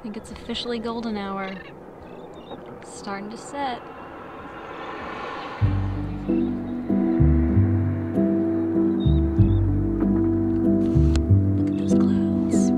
I think it's officially golden hour. It's starting to set. Look at those clouds.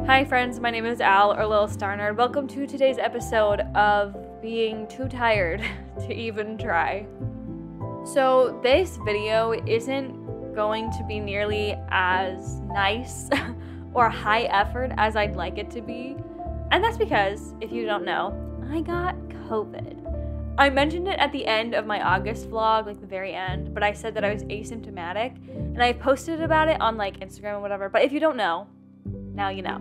Hi friends, my name is Al, or Lilstarnerd. Welcome to today's episode of being too tired to even try. So this video isn't going to be nearly as nice or high effort as I'd like it to be. And that's because, if you don't know, I got COVID. I mentioned it at the end of my August vlog, like the very end, but I said that I was asymptomatic, and I posted about it on like Instagram or whatever. But if you don't know, now you know.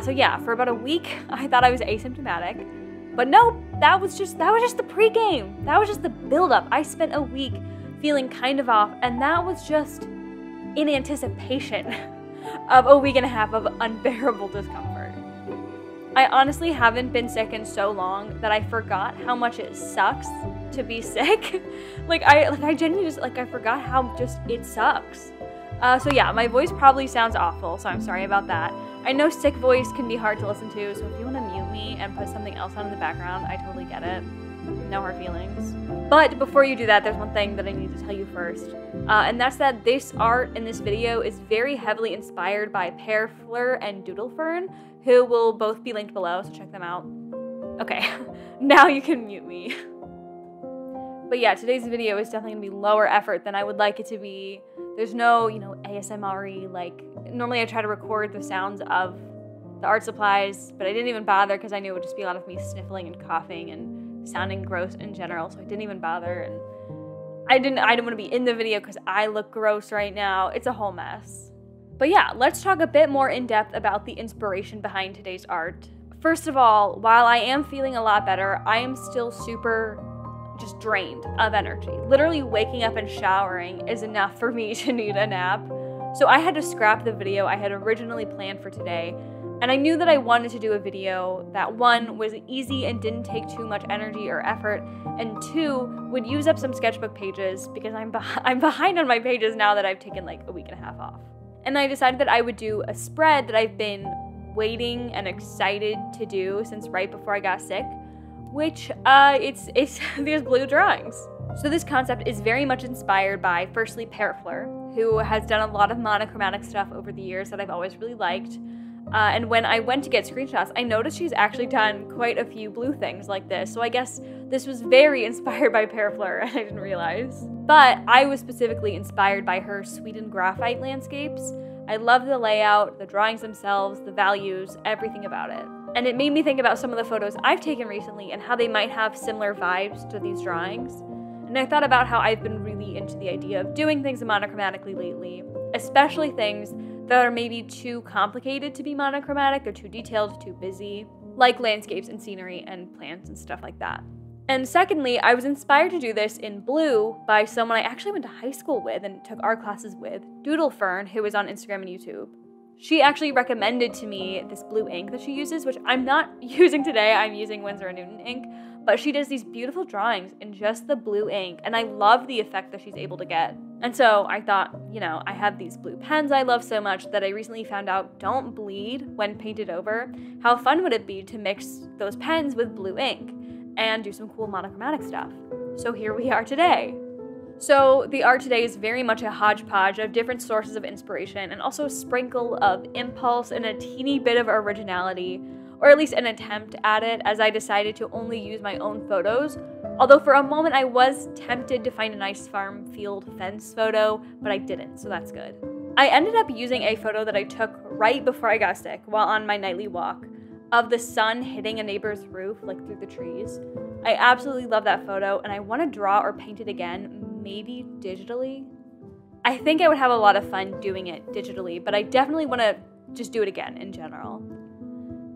So yeah, for about a week, I thought I was asymptomatic, but nope, that was just the pregame. That was just the buildup. I spent a week feeling kind of off, and that was just in anticipation of a week and a half of unbearable discomfort. I honestly haven't been sick in so long that I forgot how much it sucks to be sick. I genuinely just, I forgot how just it sucks. So yeah, my voice probably sounds awful, so I'm sorry about that. I know sick voice can be hard to listen to, so if you want to mute me and put something else on in the background, I totally get it. No hard feelings. But before you do that, there's one thing that I need to tell you first. And that's that this art in this video is very heavily inspired by pearfleur and doodlefern, who will both be linked below, so check them out. Okay, now you can mute me. But yeah, today's video is definitely gonna be lower effort than I would like it to be. There's no, ASMR-y, normally I try to record the sounds of the art supplies, but I didn't even bother because I knew it would just be a lot of me sniffling and coughing and sounding gross in general, so I didn't even bother, and I didn't want to be in the video because I look gross right now. It's a whole mess. But yeah, let's talk a bit more in depth about the inspiration behind today's art. First of all, while I am feeling a lot better, I am still super just drained of energy. Literally waking up and showering is enough for me to need a nap. So I had to scrap the video I had originally planned for today, and I knew that I wanted to do a video that, one, was easy and didn't take too much energy or effort, and two, would use up some sketchbook pages because I'm behind on my pages now that I've taken like a week and a half off. And I decided that I would do a spread that I've been waiting and excited to do since right before I got sick, which it's these blue drawings. So this concept is very much inspired by, firstly, pearfleur, who has done a lot of monochromatic stuff over the years that I've always really liked. And when I went to get screenshots, I noticed she's actually done quite a few blue things like this. So I guess this was very inspired by pearfleur, and I didn't realize. But I was specifically inspired by her Sweden graphite landscapes. I love the layout, the drawings themselves, the values, everything about it. And it made me think about some of the photos I've taken recently and how they might have similar vibes to these drawings. And I thought about how I've been really into the idea of doing things monochromatically lately, especially things that are maybe too complicated to be monochromatic, they're too detailed, too busy, like landscapes and scenery and plants and stuff like that. And secondly, I was inspired to do this in blue by someone I actually went to high school with and took art classes with, doodlefern, who is on Instagram and YouTube. She actually recommended to me this blue ink that she uses, which I'm not using today. I'm using Winsor & Newton ink, but she does these beautiful drawings in just the blue ink, and I love the effect that she's able to get. And so I thought, I have these blue pens I love so much that I recently found out don't bleed when painted over. How fun would it be to mix those pens with blue ink and do some cool monochromatic stuff? So here we are today. So the art today is very much a hodgepodge of different sources of inspiration and also a sprinkle of impulse and a teeny bit of originality, or at least an attempt at it, as I decided to only use my own photos. Although for a moment I was tempted to find a nice farm field fence photo, but I didn't, so that's good. I ended up using a photo that I took right before I got sick while on my nightly walk. of the sun hitting a neighbor's roof, like through the trees. I absolutely love that photo, and I want to draw or paint it again, maybe digitally. I think I would have a lot of fun doing it digitally, but I definitely want to just do it again in general.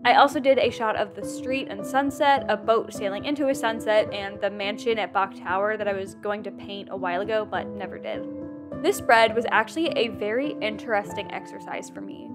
I also did a shot of the street and sunset, a boat sailing into a sunset, and the mansion at Bok Tower that I was going to paint a while ago, but never did. This spread was actually a very interesting exercise for me.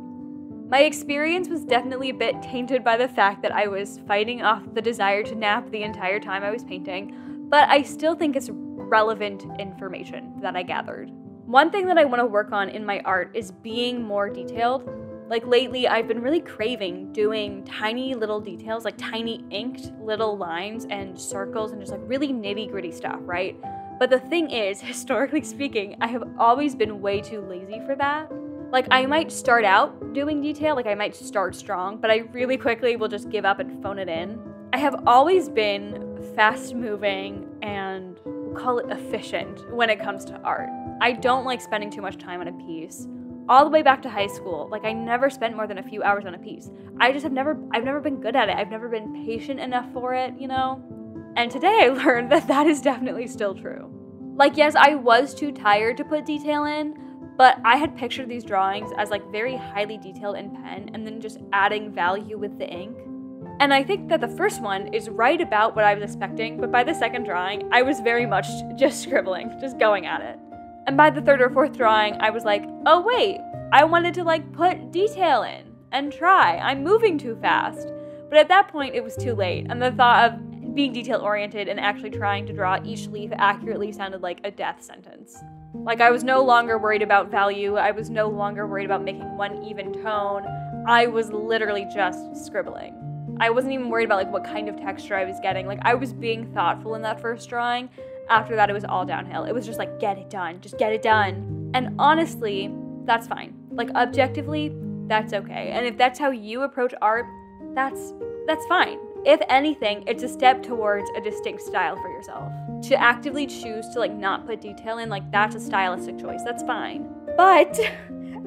My experience was definitely a bit tainted by the fact that I was fighting off the desire to nap the entire time I was painting, but I still think it's relevant information that I gathered. One thing that I want to work on in my art is being more detailed. Like lately, I've been really craving doing tiny little details, like tiny inked little lines and circles and just like really nitty-gritty stuff, right? But the thing is, historically speaking, I have always been way too lazy for that. Like I might start out doing detail, like I might start strong, but I really quickly will just give up and phone it in. I have always been fast-moving and we'll call it efficient when it comes to art. I don't like spending too much time on a piece. All the way back to high school, like I never spent more than a few hours on a piece. I've never been good at it. I've never been patient enough for it, you know? And today I learned that that is definitely still true. Like yes, I was too tired to put detail in, but I had pictured these drawings as like very highly detailed in pen and then just adding value with the ink. And I think that the first one is right about what I was expecting, but by the second drawing, I was very much just scribbling, just going at it. And by the third or fourth drawing, I was like, oh wait, I wanted to like put detail in and try. I'm moving too fast. But at that point, it was too late. And the thought of being detail-oriented and actually trying to draw each leaf accurately sounded like a death sentence. Like I was no longer worried about value. I was no longer worried about making one even tone. I was literally just scribbling. I wasn't even worried about like what kind of texture I was getting. Like I was being thoughtful in that first drawing. After that, it was all downhill. It was just like, get it done, just get it done. And honestly, that's fine. Like objectively, that's okay. And if that's how you approach art, that's fine. If anything, it's a step towards a distinct style for yourself. To actively choose to like not put detail in, like that's a stylistic choice, that's fine. But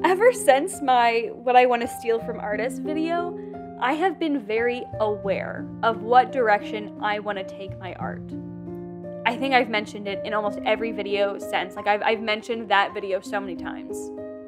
ever since my what I want to steal from artists video, I have been very aware of what direction I want to take my art. I think I've mentioned it in almost every video since. Like I've mentioned that video so many times,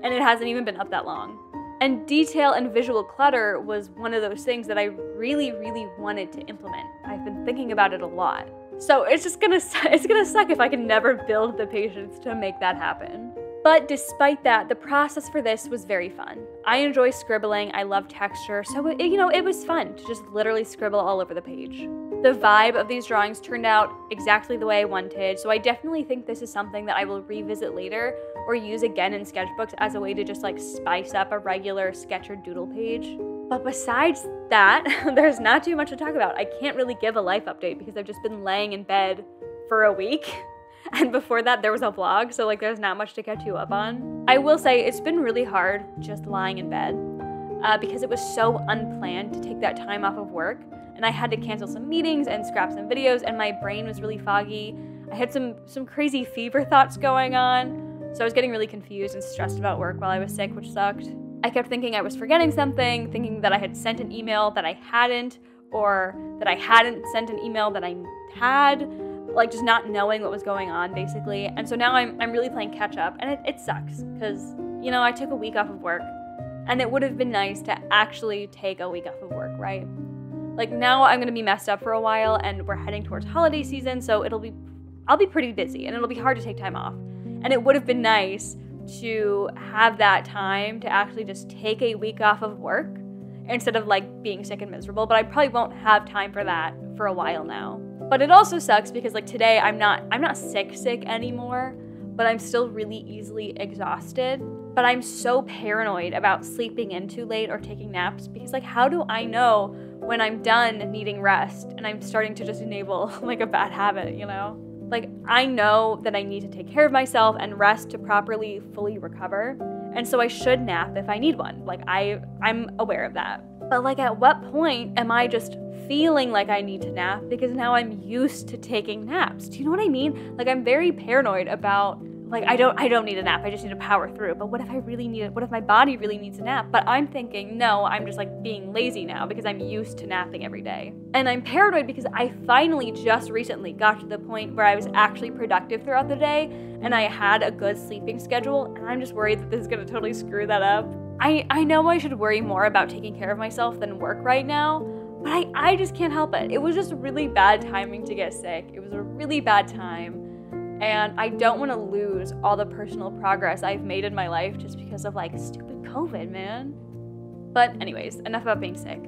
and it hasn't even been up that long. And detail and visual clutter was one of those things that I really, really wanted to implement. I've been thinking about it a lot. So it's gonna suck if I can never build the patience to make that happen. But despite that, the process for this was very fun. I enjoy scribbling, I love texture, so it was fun to just literally scribble all over the page. The vibe of these drawings turned out exactly the way I wanted, so I definitely think this is something that I will revisit later or use again in sketchbooks as a way to just like spice up a regular sketch or doodle page. But besides that, there's not too much to talk about. I can't really give a life update because I've just been laying in bed for a week. And before that, there was a vlog, so like there's not much to catch you up on. I will say it's been really hard just lying in bed because it was so unplanned to take that time off of work. And I had to cancel some meetings and scrap some videos, and my brain was really foggy. I had some crazy fever thoughts going on, so I was getting really confused and stressed about work while I was sick, which sucked. I kept thinking I was forgetting something, thinking that I had sent an email that I hadn't, or that I hadn't sent an email that I had, like just not knowing what was going on, basically. And so now I'm really playing catch up, and it sucks, because, you know, I took a week off of work, and it would have been nice to actually take a week off of work, right? Like now I'm gonna be messed up for a while, and we're heading towards holiday season, so I'll be pretty busy, and it'll be hard to take time off. And it would have been nice to have that time to actually just take a week off of work instead of like being sick and miserable, but I probably won't have time for that for a while now. But it also sucks because like today I'm not sick anymore, but I'm still really easily exhausted. But I'm so paranoid about sleeping in too late or taking naps because like how do I know when I'm done needing rest and I'm starting to just enable like a bad habit, you know? Like I know that I need to take care of myself and rest to properly fully recover. And so I should nap if I need one. Like I'm aware of that. But like at what point am I just feeling like I need to nap because now I'm used to taking naps? Do you know what I mean? Like I'm very paranoid about like, I don't need a nap, I just need to power through. But what if what if my body really needs a nap? But I'm thinking, no, I'm just like being lazy now because I'm used to napping every day. And I'm paranoid because I finally just recently got to the point where I was actually productive throughout the day and I had a good sleeping schedule, and I'm just worried that this is gonna totally screw that up. I know I should worry more about taking care of myself than work right now, but I just can't help it. It was just really bad timing to get sick. It was a really bad time. And I don't want to lose all the personal progress I've made in my life just because of like stupid COVID, man. But anyways, enough about being sick.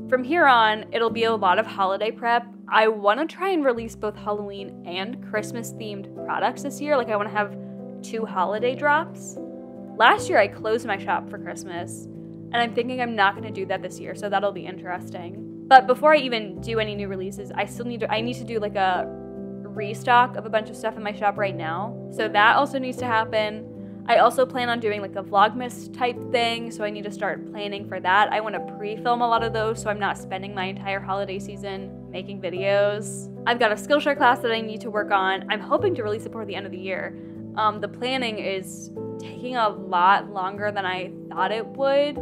From here on, it'll be a lot of holiday prep. I want to try and release both Halloween and Christmas themed products this year. Like, I want to have 2 holiday drops. Last year I closed my shop for Christmas, and I'm thinking I'm not going to do that this year, so that'll be interesting. But before I even do any new releases, I need to do like a restock of a bunch of stuff in my shop right now. So that also needs to happen. I also plan on doing like a Vlogmas type thing, so I need to start planning for that. I want to pre-film a lot of those so I'm not spending my entire holiday season making videos. I've got a Skillshare class that I need to work on. I'm hoping to release it before the end of the year. The planning is taking a lot longer than I thought it would.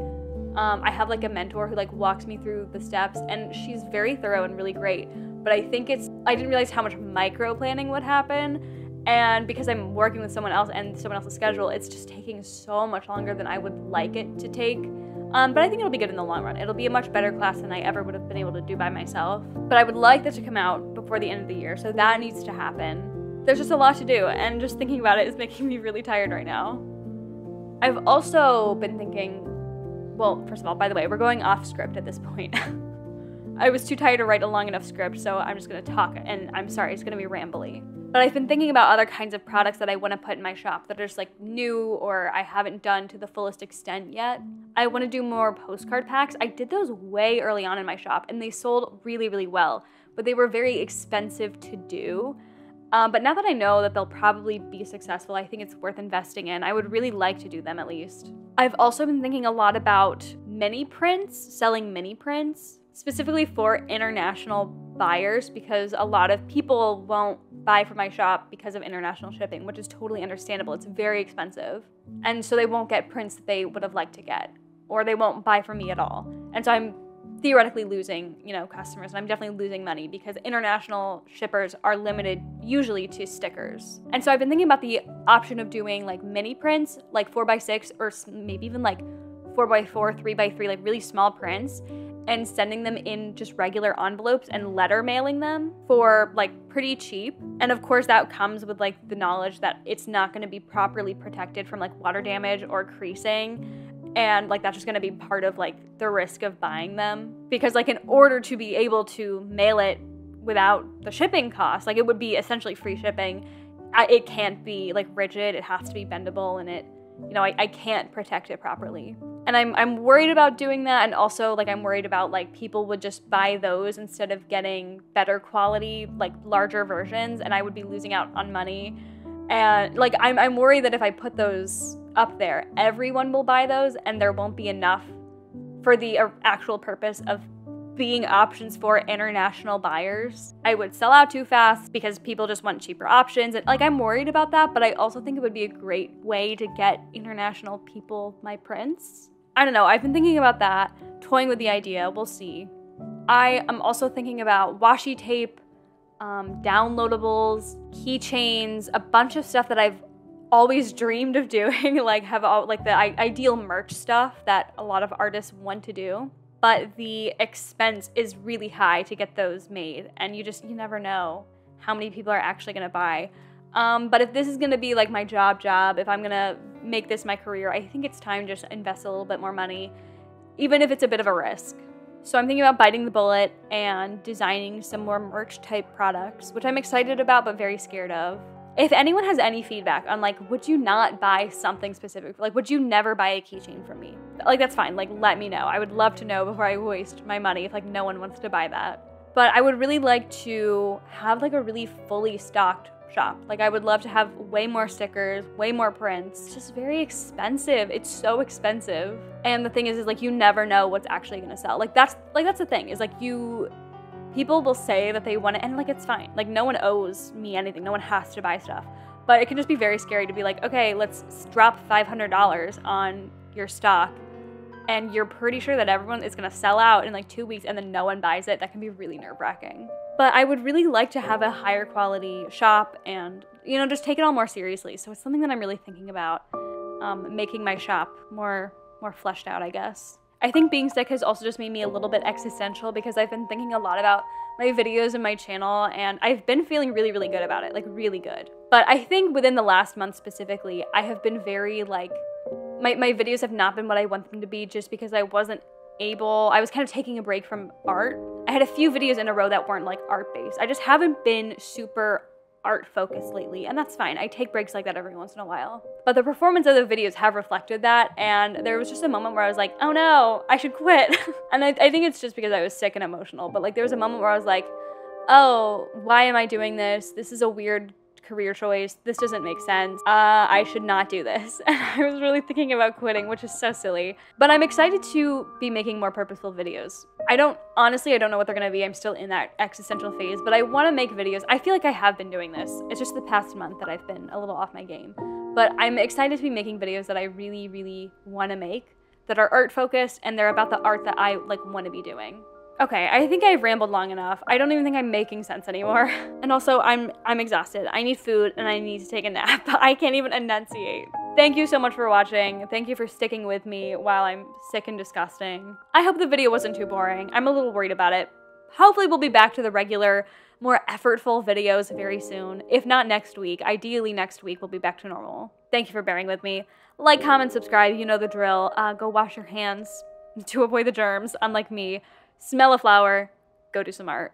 I have like a mentor who like walks me through the steps, and she's very thorough and really great. But I didn't realize how much micro planning would happen. And because I'm working with someone else and someone else's schedule, it's just taking so much longer than I would like it to take. But I think it'll be good in the long run. It'll be a much better class than I ever would have been able to do by myself. But I would like that to come out before the end of the year, so that needs to happen. There's just a lot to do, and just thinking about it is making me really tired right now. I've also been thinking, well, first of all, by the way, we're going off script at this point. I was too tired to write a long enough script, so I'm just gonna talk, and I'm sorry, it's gonna be rambly. But I've been thinking about other kinds of products that I want to put in my shop that are just like new or I haven't done to the fullest extent yet. I want to do more postcard packs. I did those way early on in my shop, and they sold really, really well, but they were very expensive to do. But now that I know that they'll probably be successful, I think it's worth investing in. I would really like to do them at least. I've also been thinking a lot about mini prints, selling mini prints, specifically for international buyers, because a lot of people won't buy from my shop because of international shipping, which is totally understandable. It's very expensive. And so they won't get prints that they would have liked to get, or they won't buy from me at all. And so I'm theoretically losing, customers, and I'm definitely losing money because international shippers are limited usually to stickers. And so I've been thinking about the option of doing like mini prints, like 4x6 or maybe even like 4x4, 3x3, like really small prints, and sending them in just regular envelopes and letter mailing them for like pretty cheap. And of course that comes with like the knowledge that it's not going to be properly protected from like water damage or creasing. And like that's just going to be part of like the risk of buying them, because like in order to be able to mail it without the shipping cost, like it would be essentially free shipping. It can't be like rigid, it has to be bendable, and I can't protect it properly. And I'm worried about doing that, and also like I'm worried about like people would just buy those instead of getting better quality, like larger versions, and I would be losing out on money. And like I'm worried that if I put those up there, everyone will buy those, and there won't be enough for the actual purpose of being options for international buyers. I would sell out too fast because people just want cheaper options, and like I'm worried about that. But I also think it would be a great way to get international people my prints. I don't know, I've been thinking about that, toying with the idea, we'll see. I am also thinking about washi tape, downloadables, keychains, a bunch of stuff that I've always dreamed of doing, like the ideal merch stuff that a lot of artists want to do. But the expense is really high to get those made, and you never know how many people are actually gonna buy. But if this is gonna be like my job, if I'm gonna make this my career, I think it's time to just invest a little bit more money, even if it's a bit of a risk. So I'm thinking about biting the bullet and designing some more merch type products, which I'm excited about but very scared of. If anyone has any feedback on like, would you not buy something specific? Like, would you never buy a keychain from me? Like, that's fine, like let me know. I would love to know before I waste my money if like no one wants to buy that. But I would really like to have like a really fully stocked shop. Like I would love to have way more stickers, way more prints. It's just very expensive. It's so expensive. And the thing is like you never know what's actually gonna sell. That's the thing, is like people will say that they want it, and like it's fine. Like no one owes me anything. No one has to buy stuff. But it can just be very scary to be like, okay, let's drop $500 on your stock, and you're pretty sure that everyone is gonna sell out in like 2 weeks and then no one buys it. That can be really nerve-wracking. But I would really like to have a higher quality shop and, you know, just take it all more seriously. So it's something that I'm really thinking about, making my shop more fleshed out, I guess. I think being sick has also just made me a little bit existential because I've been thinking a lot about my videos and my channel, and I've been feeling really, really good about it, like really good. But I think within the last month specifically, I have been very like, my videos have not been what I want them to be just because I was kind of taking a break from art. I had a few videos in a row that weren't like art-based. I just haven't been super art-focused lately, and that's fine. I take breaks like that every once in a while. But the performance of the videos have reflected that, and there was just a moment where I was like, oh no, I should quit. And I think it's just because I was sick and emotional, but like there was a moment where I was like, oh, why am I doing this? This is a weird career choice. This doesn't make sense. I should not do this. And I was really thinking about quitting, which is so silly. But I'm excited to be making more purposeful videos. Honestly, I don't know what they're gonna be. I'm still in that existential phase, but I wanna make videos. I feel like I have been doing this. It's just the past month that I've been a little off my game. But I'm excited to be making videos that I really, really wanna make, that are art focused, and they're about the art that I like wanna be doing. Okay, I think I've rambled long enough. I don't even think I'm making sense anymore. And also, I'm exhausted. I need food and I need to take a nap. I can't even enunciate. Thank you so much for watching. Thank you for sticking with me while I'm sick and disgusting. I hope the video wasn't too boring. I'm a little worried about it. Hopefully we'll be back to the regular, more effortful videos very soon. If not next week, ideally next week we'll be back to normal. Thank you for bearing with me. Like, comment, subscribe, you know the drill. Go wash your hands to avoid the germs, unlike me. Smell a flower, go do some art.